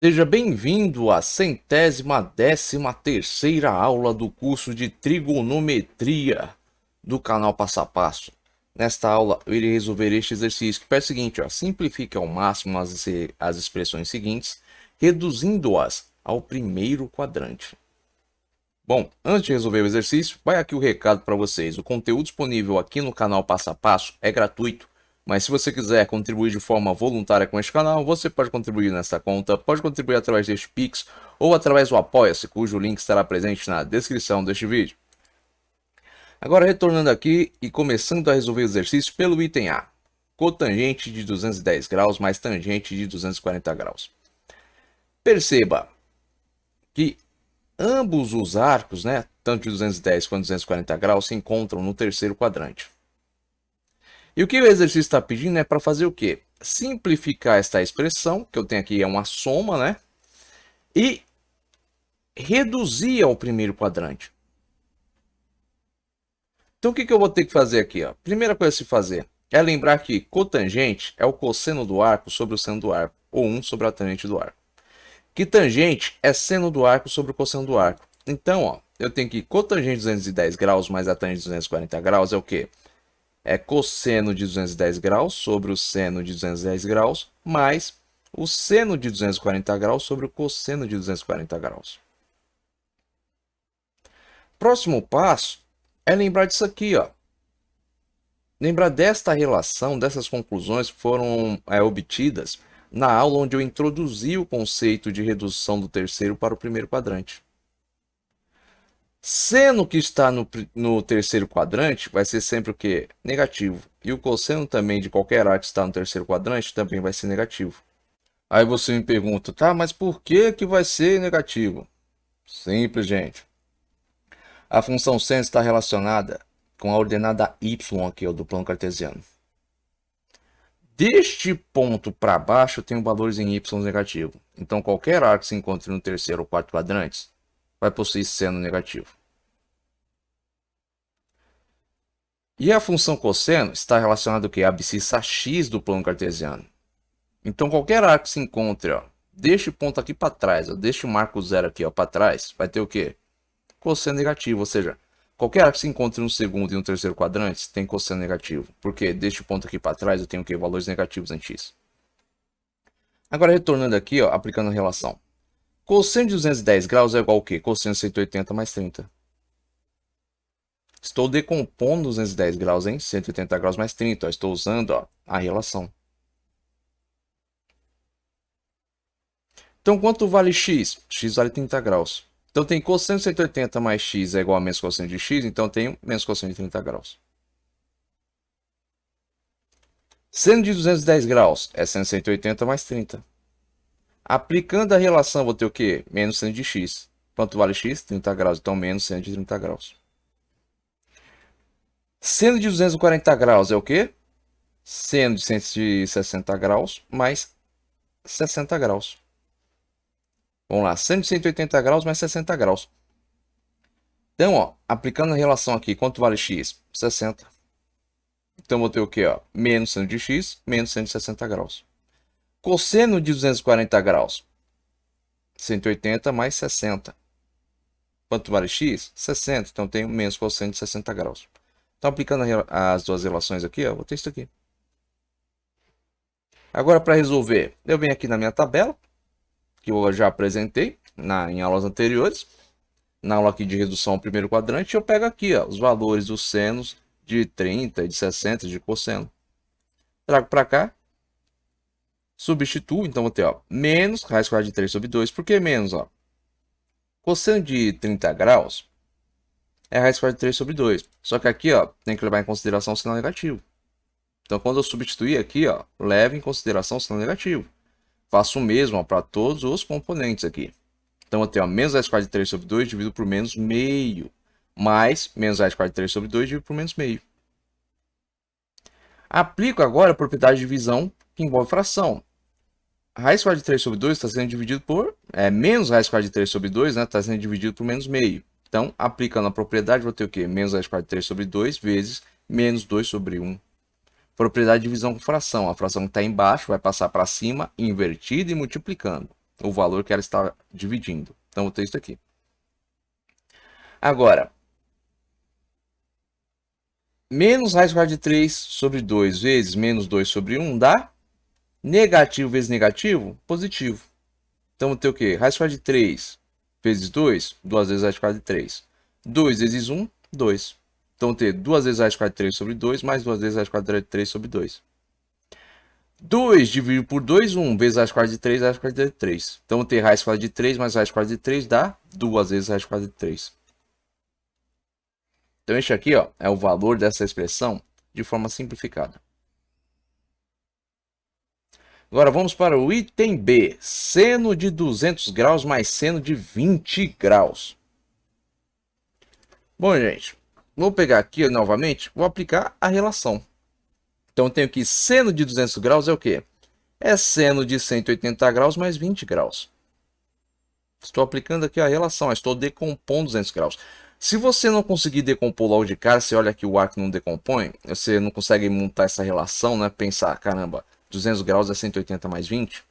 Seja bem-vindo à 113ª aula do curso de trigonometria do canal Passo a Passo. Nesta aula, eu irei resolver este exercício que é o seguinte, simplifique ao máximo as expressões seguintes, reduzindo-as ao primeiro quadrante. Bom, antes de resolver o exercício, vai aqui o recado para vocês. O conteúdo disponível aqui no canal Passo a Passo é gratuito, mas se você quiser contribuir de forma voluntária com este canal, você pode contribuir nesta conta, pode contribuir através deste Pix ou através do Apoia-se, cujo link estará presente na descrição deste vídeo. Agora retornando aqui e começando a resolver o exercício pelo item A. Cotangente de 210 graus mais tangente de 240 graus. Perceba que ambos os arcos, tanto de 210 quanto de 240 graus, se encontram no terceiro quadrante. E o que o exercício está pedindo é para fazer o quê? Simplificar esta expressão, que eu tenho aqui é uma soma, e reduzir ao primeiro quadrante. Então o que eu vou ter que fazer aqui? Primeira coisa a se fazer é lembrar que cotangente é o cosseno do arco sobre o seno do arco, ou 1 sobre a tangente do arco. Que tangente é seno do arco sobre o cosseno do arco. Então, eu tenho que cotangente de 210 graus mais a tangente de 240 graus é o quê? É cosseno de 210 graus sobre o seno de 210 graus, mais o seno de 240 graus sobre o cosseno de 240 graus. Próximo passo é lembrar disso aqui, Lembrar desta relação, dessas conclusões que foram obtidas na aula onde eu introduzi o conceito de redução do terceiro para o primeiro quadrante. Seno que está no terceiro quadrante vai ser sempre o quê? Negativo. E o cosseno também de qualquer arco que está no terceiro quadrante também vai ser negativo. Aí você me pergunta, tá, mas por que vai ser negativo? Simples, gente. A função seno está relacionada com a ordenada y aqui, do plano cartesiano. Deste ponto para baixo, eu tenho valores em y negativo. Então, qualquer arco que se encontre no terceiro ou quarto quadrantes vai possuir seno negativo. E a função cosseno está relacionada ao que? A abscissa x do plano cartesiano. Então, qualquer arco que se encontre deste ponto aqui para trás, deste marco zero aqui para trás, vai ter o quê? Cosseno negativo, ou seja, qualquer arco que se encontre no segundo e no terceiro quadrantes tem cosseno negativo. Porque deste ponto aqui para trás eu tenho o quê? Valores negativos em x. Agora, retornando aqui, aplicando a relação. Cosseno de 210 graus é igual ao quê? Cosseno de 180 mais 30. Estou decompondo 210 graus em 180 graus mais 30. Estou usando a relação. Então, quanto vale x? X vale 30 graus. Então, tem cosseno de 180 mais x é igual a menos cosseno de x. Então, tenho menos cosseno de 30 graus. Seno de 210 graus é seno de 180 mais 30. Aplicando a relação, vou ter o quê? Menos seno de x. Quanto vale x? 30 graus. Então, menos seno de 30 graus. Seno de 240 graus é o quê? Seno de 160 graus mais 60 graus. Vamos lá, seno de 180 graus mais 60 graus. Então, aplicando a relação aqui, quanto vale x? 60. Então, vou ter o quê? Menos seno de x, menos seno de 60 graus. Cosseno de 240 graus. 180 mais 60. Quanto vale x? 60. Então, tenho menos cosseno de 60 graus. Então, aplicando as duas relações aqui, vou ter isso aqui. Agora, para resolver, eu venho aqui na minha tabela, que eu já apresentei em aulas anteriores. Na aula aqui de redução ao primeiro quadrante, eu pego aqui os valores dos senos de 30 e de 60 de cosseno. Trago para cá. Substituo, então vou ter menos raiz quadrada de 3 sobre 2. Por que menos? Cosseno de 30 graus é raiz quadrada de 3 sobre 2. Só que aqui tem que levar em consideração o sinal negativo. Então, quando eu substituir aqui, leve em consideração o sinal negativo. Faço o mesmo para todos os componentes aqui. Então, eu tenho menos raiz quadrada de 3 sobre 2 dividido por menos meio. Mais menos raiz quadrada de 3 sobre 2 dividido por menos meio. Aplico agora a propriedade de divisão que envolve fração. A raiz quadrada de 3 sobre 2 está sendo dividido por... menos raiz quadrada de 3 sobre 2 está sendo dividido por menos meio. Então, aplicando a propriedade, vou ter o quê? Menos raiz quadrada de 3 sobre 2 vezes menos 2 sobre 1. Propriedade de divisão com fração. A fração que está embaixo vai passar para cima, invertida e multiplicando. o valor que ela está dividindo. Então, vou ter isso aqui. Agora, menos raiz quadrada de 3 sobre 2 vezes menos 2 sobre 1 dá negativo vezes negativo, positivo. Então, vou ter o quê? Raiz quadrada de 3 vezes 2, 2 vezes raiz quadrada de 3. 2 vezes 1, 2. Então, vou ter 2 vezes raiz quadrada de 3 sobre 2, mais 2 vezes raiz quadrada de 3 sobre 2. 2 dividido por 2, 1 vezes raiz quadrada de 3, raiz quadrada de 3. Então, vou ter raiz quadrada de 3 mais raiz quadrada de 3 dá 2 vezes raiz quadrada de 3. Então, este aqui ó, é o valor dessa expressão de forma simplificada. Agora vamos para o item B. Seno de 200 graus mais seno de 20 graus. Bom, gente, vou pegar aqui novamente, vou aplicar a relação. Então, eu tenho que seno de 200 graus é o quê? É seno de 180 graus mais 20 graus. Estou aplicando aqui a relação, estou decompondo 200 graus. Se você não conseguir decompor logo de cara, você olha aqui o arco não decompõe, você não consegue montar essa relação, né? Pensar, caramba, 200 graus é 180 mais 20.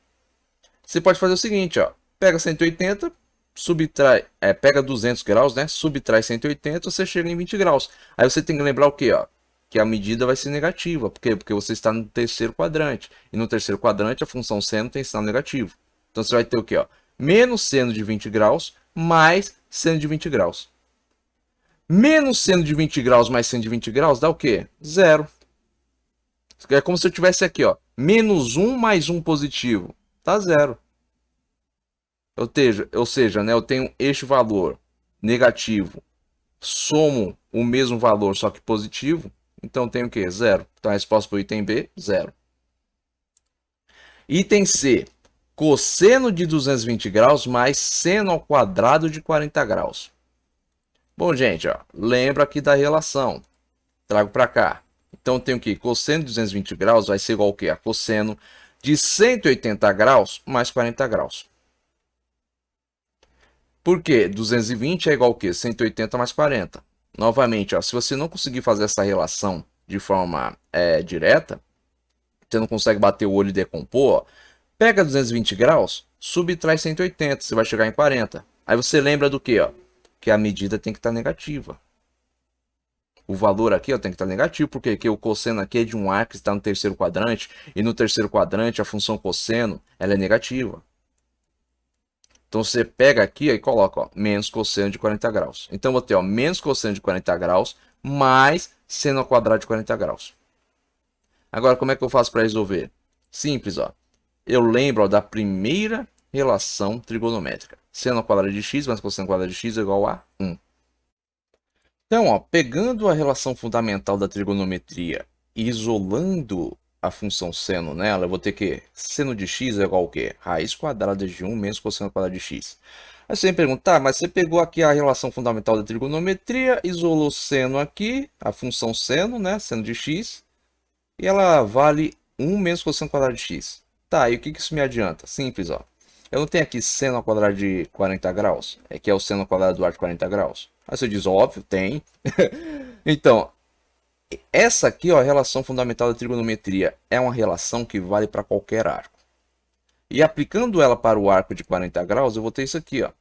Você pode fazer o seguinte, ó. Pega 180, subtrai, pega 200 graus, né? Subtrai 180, você chega em 20 graus. Aí você tem que lembrar o quê, ó? Que a medida vai ser negativa. Por quê? Porque você está no terceiro quadrante. E no terceiro quadrante a função seno tem sinal negativo. Então você vai ter o quê, ó? Menos seno de 20 graus mais seno de 20 graus. Menos seno de 20 graus mais seno de 20 graus dá o quê? Zero. É como se eu tivesse aqui, ó, menos 1 mais 1 positivo. Tá zero. Ou seja, né, eu tenho este valor negativo. Somo o mesmo valor, só que positivo. Então tem o quê? Zero. Então a resposta para o item B, zero. Item C. Cosseno de 220 graus mais seno ao quadrado de 40 graus. Bom, gente, ó, lembra aqui da relação. Trago para cá. Então, tenho que cosseno de 220 graus vai ser igual ao quê? A cosseno de 180 graus mais 40 graus. Por quê? 220 é igual ao quê? 180 mais 40. Novamente, ó, se você não conseguir fazer essa relação de forma direta, você não consegue bater o olho e decompor, ó, pega 220 graus, subtrai 180, você vai chegar em 40. Aí você lembra do quê? Ó? Que a medida tem que estar negativa. O valor aqui ó, tem que estar negativo, porque o cosseno aqui é de um arco que está no terceiro quadrante, e no terceiro quadrante a função cosseno ela é negativa. Então você pega aqui ó, e coloca ó, menos cosseno de 40 graus. Então eu vou ter ó, menos cosseno de 40 graus mais seno ao quadrado de 40 graus. Agora como é que eu faço para resolver? Simples, ó. Eu lembro ó, da primeira relação trigonométrica. Seno ao quadrado de x mais cosseno ao quadrado de x é igual a 1. Então, ó, pegando a relação fundamental da trigonometria e isolando a função seno nela, eu vou ter que seno de x é igual ao quê? Raiz quadrada de 1 menos cosseno quadrado de x. Aí você me pergunta, tá, mas você pegou aqui a relação fundamental da trigonometria, isolou seno aqui, a função seno, né, seno de x, e ela vale 1 menos cosseno quadrado de x. Tá, e o que isso me adianta? Simples, ó. Eu não tenho aqui seno ao quadrado de 40 graus, que é o seno ao quadrado do ar de 40 graus. Aí você diz, óbvio, tem. Então, essa aqui, ó, a relação fundamental da trigonometria, é uma relação que vale para qualquer arco. E aplicando ela para o arco de 40 graus, eu vou ter isso aqui, ó.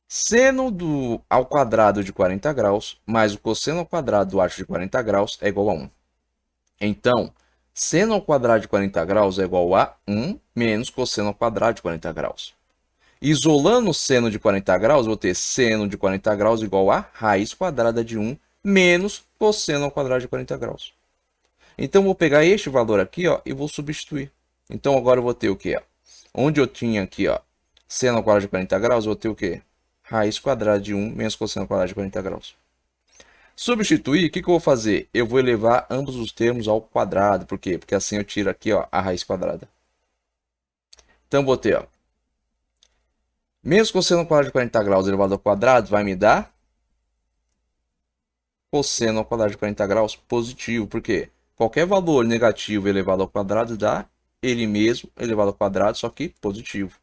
Seno ao quadrado de 40 graus mais o cosseno ao quadrado do arco de 40 graus é igual a 1. Então, seno ao quadrado de 40 graus é igual a 1 menos cosseno ao quadrado de 40 graus. Isolando o seno de 40 graus, vou ter seno de 40 graus igual a raiz quadrada de 1 menos cosseno ao quadrado de 40 graus. Então, vou pegar este valor aqui ó, e vou substituir. Então, agora eu vou ter o quê? Onde eu tinha aqui ó, seno ao quadrado de 40 graus, eu vou ter o quê? Raiz quadrada de 1 menos cosseno ao quadrado de 40 graus. Substituir, o que eu vou fazer? Eu vou elevar ambos os termos ao quadrado. Por quê? Porque assim eu tiro aqui ó, a raiz quadrada. Então, vou ter ó, menos cosseno ao quadrado de 40 graus elevado ao quadrado vai me dar cosseno ao quadrado de 40 graus positivo. Por quê? Qualquer valor negativo elevado ao quadrado dá ele mesmo elevado ao quadrado, só que positivo.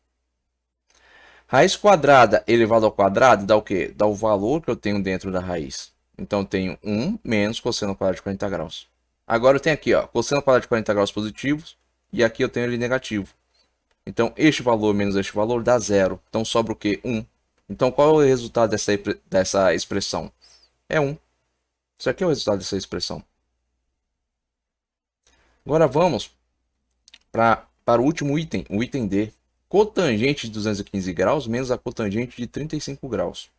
Raiz quadrada elevado ao quadrado dá o quê? Dá o valor que eu tenho dentro da raiz. Então, eu tenho 1 menos cosseno ao quadrado de 40 graus. Agora, eu tenho aqui, ó, cosseno ao quadrado de 40 graus positivos. E aqui eu tenho ele negativo. Então, este valor menos este valor dá zero. Então, sobra o quê? 1. Então, qual é o resultado dessa expressão? É 1. Isso aqui é o resultado dessa expressão. Agora vamos para o último item, o item D. Cotangente de 215 graus menos a cotangente de 35 graus.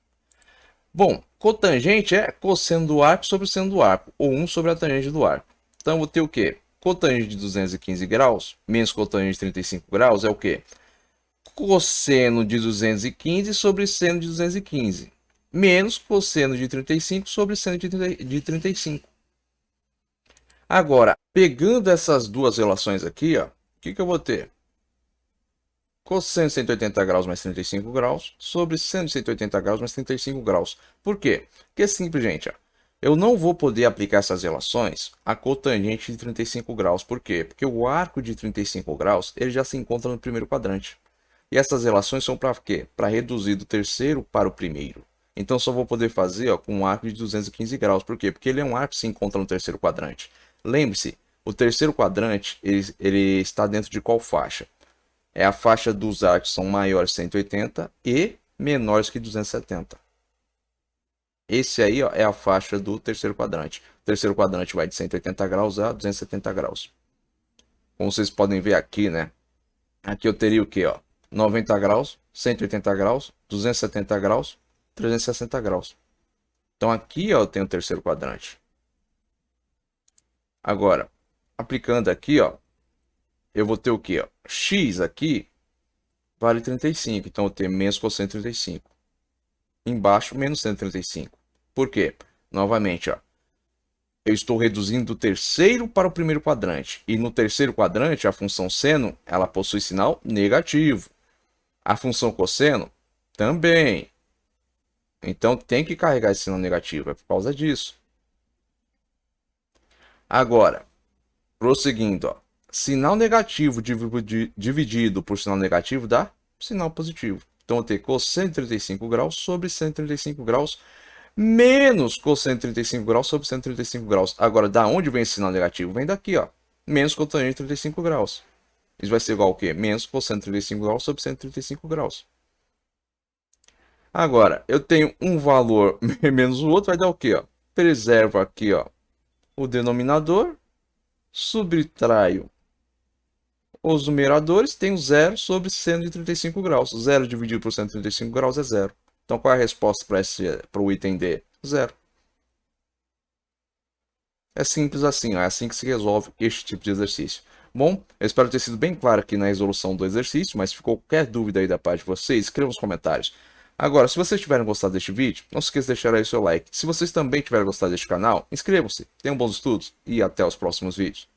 Bom, cotangente é cosseno do arco sobre seno do arco, ou 1 sobre a tangente do arco. Então, eu vou ter o quê? Cotangente de 215 graus menos cotangente de 35 graus é o quê? Cosseno de 215 sobre seno de 215, menos cosseno de 35 sobre seno de 35. Agora, pegando essas duas relações aqui, ó, o que eu vou ter? Cosseno de 180 graus mais 35 graus sobre seno de 180 graus mais 35 graus. Por quê? Porque é simples, gente. Ó. Eu não vou poder aplicar essas relações a cotangente de 35 graus. Por quê? Porque o arco de 35 graus ele já se encontra no primeiro quadrante. E essas relações são para quê? Para reduzir do terceiro para o primeiro. Então só vou poder fazer ó, com um arco de 215 graus. Por quê? Porque ele é um arco que se encontra no terceiro quadrante. Lembre-se, o terceiro quadrante ele está dentro de qual faixa? É a faixa dos arcos são maiores que 180 e menores que 270. Esse aí ó, é a faixa do terceiro quadrante. O terceiro quadrante vai de 180 graus a 270 graus. Como vocês podem ver aqui, né? Aqui eu teria o que? 90 graus, 180 graus, 270 graus, 360 graus. Então aqui ó, eu tenho o terceiro quadrante. Agora, aplicando aqui, ó, eu vou ter o que? X aqui vale 35. Então eu tenho menos cosseno de 35. Embaixo, menos 135. Por quê? Novamente, ó, eu estou reduzindo do terceiro para o primeiro quadrante. E no terceiro quadrante, a função seno ela possui sinal negativo. A função cosseno também. Então tem que carregar esse sinal negativo. É por causa disso. Agora, prosseguindo, ó, sinal negativo dividido por sinal negativo dá sinal positivo. Então eu tenho cosseno de 35 graus sobre 135 graus menos cosseno de 35 graus sobre 135 graus. Agora, da onde vem esse sinal negativo? Vem daqui, ó. Menos cotangente de 35 graus. Isso vai ser igual ao quê? Menos cosseno de 35 graus sobre 135 graus. Agora, eu tenho um valor menos o outro, vai dar o quê? Ó? Preservo aqui ó, o denominador, subtraio os numeradores, tenho 0 sobre seno de 35 graus. 0 dividido por 135 graus é 0. Então, qual é a resposta para o item D? 0. É simples assim, ó, é assim que se resolve este tipo de exercício. Bom, eu espero ter sido bem claro aqui na resolução do exercício, mas se ficou qualquer dúvida aí da parte de vocês, escreva nos comentários. Agora, se vocês tiverem gostado deste vídeo, não se esqueça de deixar aí o seu like. Se vocês também tiverem gostado deste canal, inscrevam-se, tenham bons estudos e até os próximos vídeos.